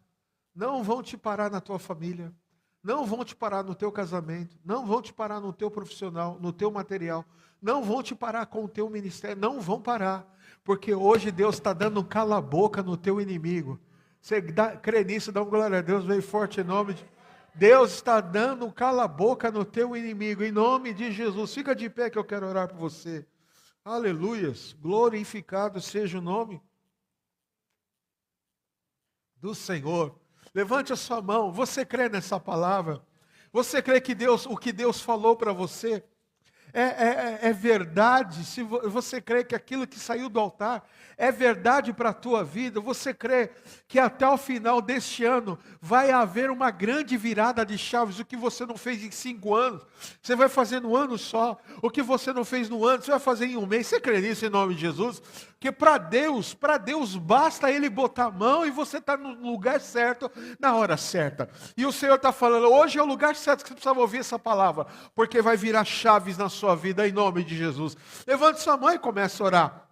não vão te parar na tua família, não vão te parar no teu casamento, não vão te parar no teu profissional, no teu material, não vão te parar com o teu ministério, não vão parar, porque hoje Deus está dando um cala-boca no teu inimigo. Você crê nisso, dá uma glória a Deus, veio forte em nome de Deus. Está dando um cala-boca no teu inimigo, em nome de Jesus. Fica de pé que eu quero orar por você. Aleluias, glorificado seja o nome do Senhor. Levante a sua mão. Você crê nessa palavra? Você crê que o que Deus falou para você é verdade? Se você crê que aquilo que saiu do altar é verdade para a tua vida, você crê que até o final deste ano vai haver uma grande virada de chaves? O que você não fez em 5 anos, você vai fazer no ano só. O que você não fez no ano, você vai fazer em 1 mês. Você crê nisso em nome de Jesus? Porque para Deus basta Ele botar a mão e você está no lugar certo, na hora certa. E o Senhor está falando, hoje é o lugar certo que você precisa ouvir essa palavra, porque vai virar chaves na sua vida, em nome de Jesus. Levante sua mão e comece a orar.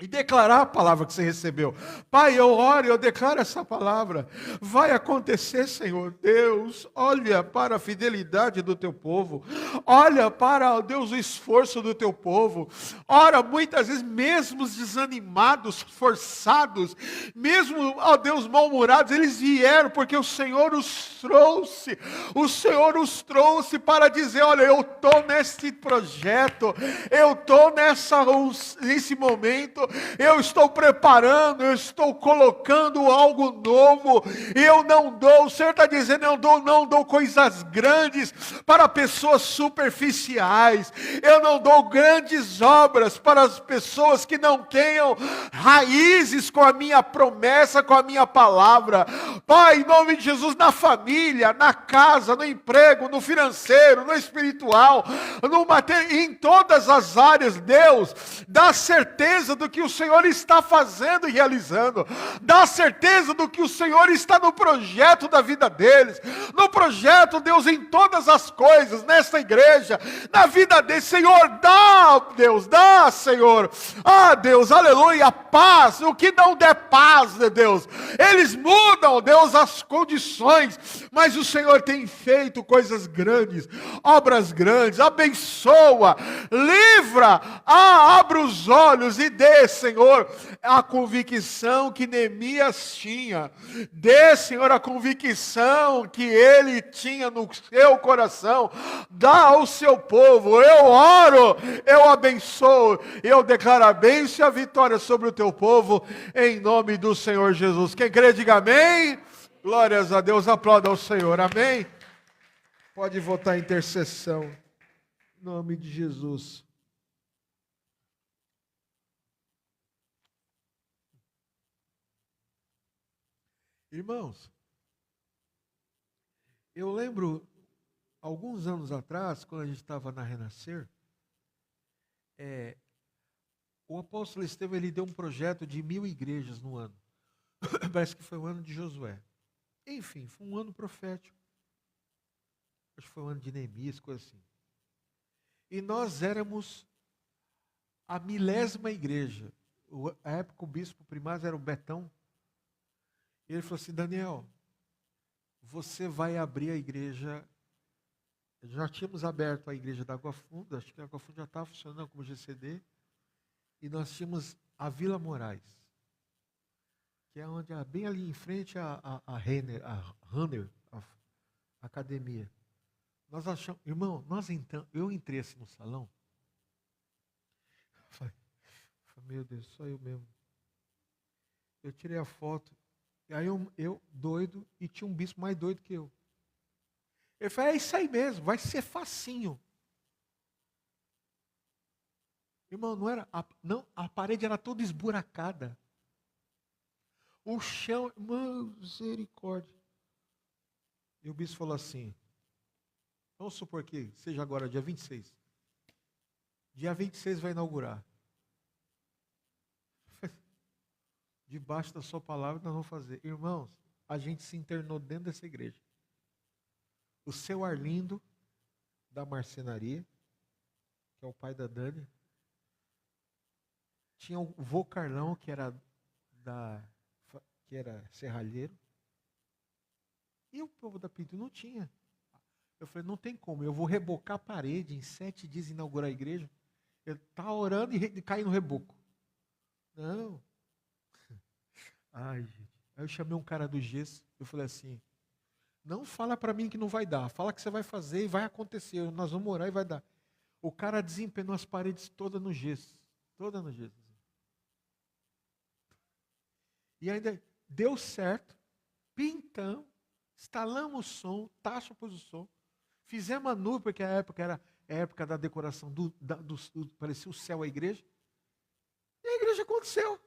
E declarar a palavra que você recebeu. Pai, eu oro e eu declaro essa palavra. Vai acontecer, Senhor Deus. Olha para a fidelidade do teu povo. Olha para, Deus, o esforço do teu povo. Ora, muitas vezes, mesmo desanimados, forçados, mesmo, ó Deus, mal-humorados, eles vieram porque o Senhor os trouxe. O Senhor os trouxe para dizer, olha, eu estou nesse projeto. Eu estou nesse momento. eu estou preparando, eu estou colocando algo novo, eu não dou, o Senhor está dizendo, eu não dou coisas grandes para pessoas superficiais, eu não dou grandes obras para as pessoas que não tenham raízes com a minha promessa, com a minha palavra. Pai, em nome de Jesus, na família, na casa, no emprego, no financeiro, no espiritual, no material, em todas as áreas, Deus, dá certeza do que o Senhor está fazendo e realizando, dá certeza do que o Senhor está no projeto da vida deles, no projeto, Deus, em todas as coisas, nesta igreja, na vida deles. Senhor, dá, Deus, dá, Senhor, Deus, aleluia, paz. O que não der paz, Deus, eles mudam, Deus, as condições, mas o Senhor tem feito coisas grandes, obras grandes, abençoa, livra, abre os olhos e dê, Senhor, a convicção que Neemias tinha, dê, Senhor, a convicção que ele tinha no seu coração, dá ao seu povo. Eu oro, eu abençoo, eu declaro a bênção e a vitória sobre o teu povo, em nome do Senhor Jesus. Quem crê, diga amém. Glórias a Deus, aplauda ao Senhor, amém. Pode votar em intercessão, em nome de Jesus. Irmãos, eu lembro, alguns anos atrás, quando a gente estava na Renascer, o apóstolo Estevão, ele deu um projeto de 1000 igrejas no ano. Parece que foi o ano de Josué. Enfim, foi um ano profético. Acho que foi um ano de Neemias, coisa assim. E nós éramos a 1000ª igreja. A época o bispo primário era o Betão. E ele falou assim, Daniel, você vai abrir a igreja. Já tínhamos aberto a igreja da Água Funda, acho que a Água Funda já estava funcionando como GCD. E nós tínhamos a Vila Moraes, que é onde, bem ali em frente a Runner, a academia. Nós achamos, irmão, eu entrei assim no salão, falei, meu Deus, só eu mesmo. Eu tirei a foto, e aí eu doido, e tinha um bispo mais doido que eu. Ele falou, é isso aí mesmo, vai ser facinho. Irmão, a parede era toda esburacada. O chão, misericórdia. E o bispo falou assim, vamos supor que seja agora dia 26. Dia 26 vai inaugurar. Debaixo da sua palavra nós vamos fazer. Irmãos, a gente se internou dentro dessa igreja. O seu Arlindo, da marcenaria, que é o pai da Dani, tinha o vô Carlão, que era serralheiro. E o povo da pintura não tinha. Eu falei, não tem como, eu vou rebocar a parede em 7 dias inaugurar a igreja. Ele está orando e cai no reboco. Não. Ai, gente. Aí eu chamei um cara do gesso, eu falei assim, não fala para mim que não vai dar, fala que você vai fazer e vai acontecer, nós vamos orar e vai dar. O cara desempenou as paredes todas no gesso. Toda no gesso. E ainda deu certo, pintamos, instalamos o som, taxa pôs o som, fizemos a nuvem, porque a época era a época da decoração, parecia o céu a igreja. E a igreja aconteceu.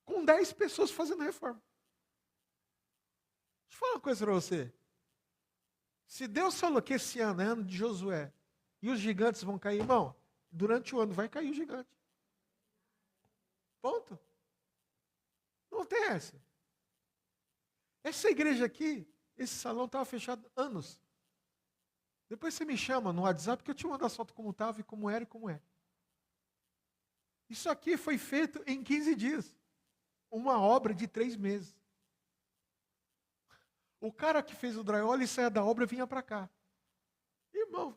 Com 10 pessoas fazendo reforma. Deixa eu falar uma coisa para você. Se Deus falou que esse ano é ano de Josué, e os gigantes vão cair, irmão, durante o ano vai cair o gigante. Ponto. Não tem essa. Essa igreja aqui, esse salão estava fechado anos. Depois você me chama no WhatsApp que eu te mando a foto como estava e como era e como é. Isso aqui foi feito em 15 dias. Uma obra de 3 meses. O cara que fez o drywall, ele saia da obra e vinha para cá. Irmão,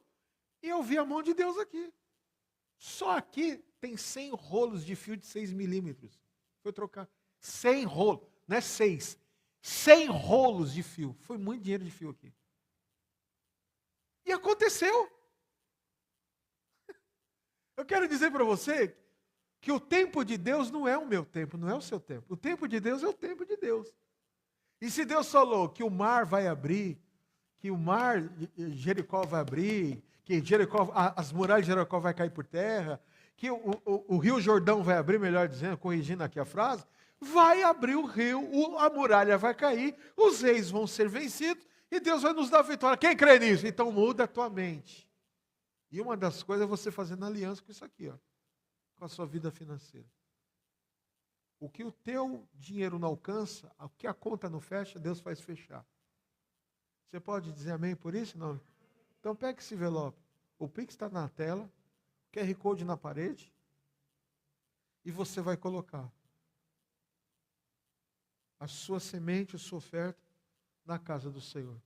e eu vi a mão de Deus aqui. Só aqui tem 100 rolos de fio de 6 milímetros. Foi trocar 100 rolos, não é 6. 100 rolos de fio. Foi muito dinheiro de fio aqui. E aconteceu. Eu quero dizer para você, que o tempo de Deus não é o meu tempo, não é o seu tempo. O tempo de Deus é o tempo de Deus. E se Deus falou que o mar vai abrir, que o mar de Jericó vai abrir, que Jericó, as muralhas de Jericó vai cair por terra, que o rio Jordão vai abrir, melhor dizendo, corrigindo aqui a frase, vai abrir o rio, a muralha vai cair, os reis vão ser vencidos e Deus vai nos dar vitória. Quem crê nisso? Então muda a tua mente. E uma das coisas é você fazendo aliança com isso aqui, ó, com a sua vida financeira. O que o teu dinheiro não alcança, o que a conta não fecha, Deus faz fechar. Você pode dizer amém por isso? Não? Então pega esse envelope. O Pix está na tela, QR Code na parede, e você vai colocar a sua semente, a sua oferta na casa do Senhor.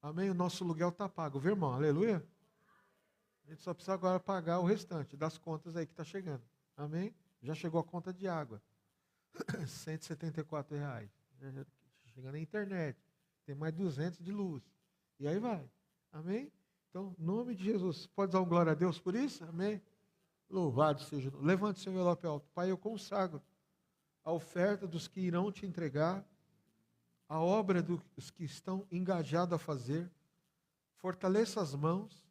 Amém? O nosso aluguel está pago, viu, irmão? Aleluia? A gente só precisa agora pagar o restante das contas aí que está chegando. Amém? Já chegou a conta de água. R$174. Chega na internet. Tem mais 200 de luz. E aí vai. Amém? Então, em nome de Jesus. Pode dar um glória a Deus por isso? Amém? Louvado seja. Levante seu envelope alto. Pai, eu consagro a oferta dos que irão te entregar, a obra dos que estão engajados a fazer. Fortaleça as mãos.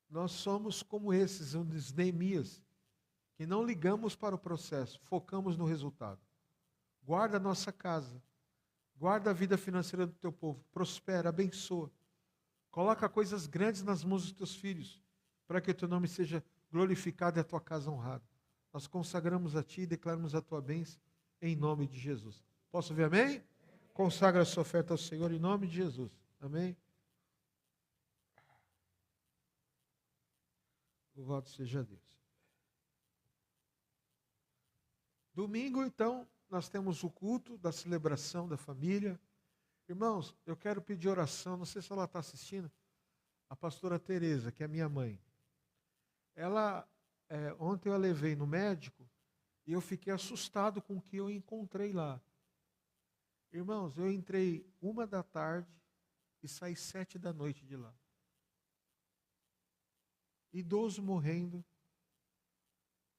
Nós somos como esses, um dos Neemias, que não ligamos para o processo, focamos no resultado. Guarda a nossa casa. Guarda a vida financeira do teu povo. Prospera, abençoa. Coloca coisas grandes nas mãos dos teus filhos, para que o teu nome seja glorificado e a tua casa honrada. Nós consagramos a ti e declaramos a tua bênção em nome de Jesus. Posso ver amém? Consagra a sua oferta ao Senhor em nome de Jesus. Amém? Louvado seja Deus. Domingo, então, nós temos o culto da celebração da família. Irmãos, eu quero pedir oração, não sei se ela está assistindo, a pastora Tereza, que é minha mãe. Ela, ontem eu a levei no médico e eu fiquei assustado com o que eu encontrei lá. Irmãos, eu entrei 1h e saí 7h de lá. Idoso morrendo,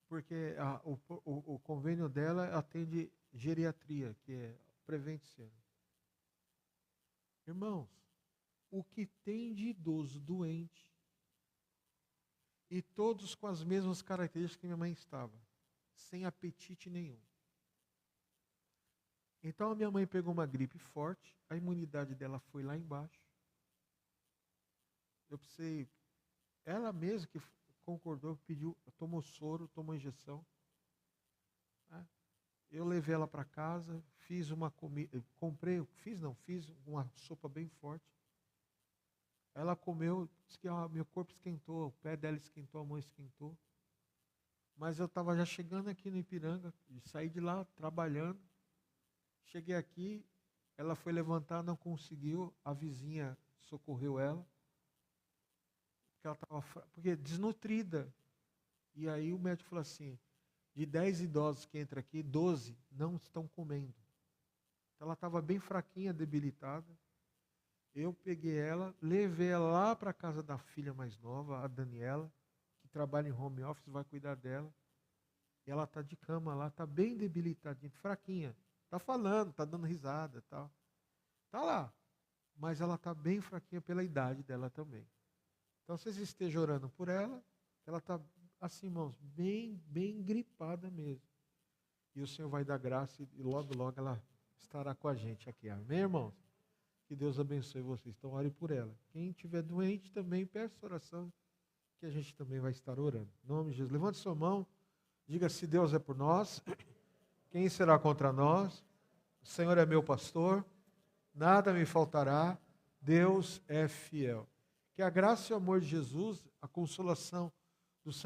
porque o convênio dela atende geriatria, que é Prevent Senior. Irmãos, o que tem de idoso doente, e todos com as mesmas características que minha mãe estava, sem apetite nenhum. Então a minha mãe pegou uma gripe forte, a imunidade dela foi lá embaixo. Eu precisei, ela mesma que concordou, pediu, tomou soro, tomou injeção. Eu levei ela para casa, fiz uma comida, fiz uma sopa bem forte. Ela comeu, disse que meu corpo esquentou, o pé dela esquentou, a mão esquentou. Mas eu estava já chegando aqui no Ipiranga, saí de lá trabalhando. Cheguei aqui, ela foi levantar, não conseguiu, a vizinha socorreu ela. Porque ela estava desnutrida. E aí o médico falou assim, de 10 idosos que entram aqui, 12 não estão comendo. Então ela estava bem fraquinha, debilitada. Eu peguei ela, levei ela lá para a casa da filha mais nova, a Daniela, que trabalha em home office, vai cuidar dela. E ela está de cama lá, está bem debilitadinha, fraquinha. Está falando, está dando risada e tal. Está lá. Mas ela está bem fraquinha pela idade dela também. Então vocês estejam orando por ela, ela está assim, irmãos, bem gripada mesmo. E o Senhor vai dar graça e logo ela estará com a gente aqui. Amém, irmãos? Que Deus abençoe vocês. Então, ore por ela. Quem estiver doente também, peça oração, que a gente também vai estar orando. Em nome de Jesus. Levante sua mão. Diga, se Deus é por nós, quem será contra nós? O Senhor é meu pastor, nada me faltará. Deus é fiel. Que a graça e o amor de Jesus, a consolação do Santo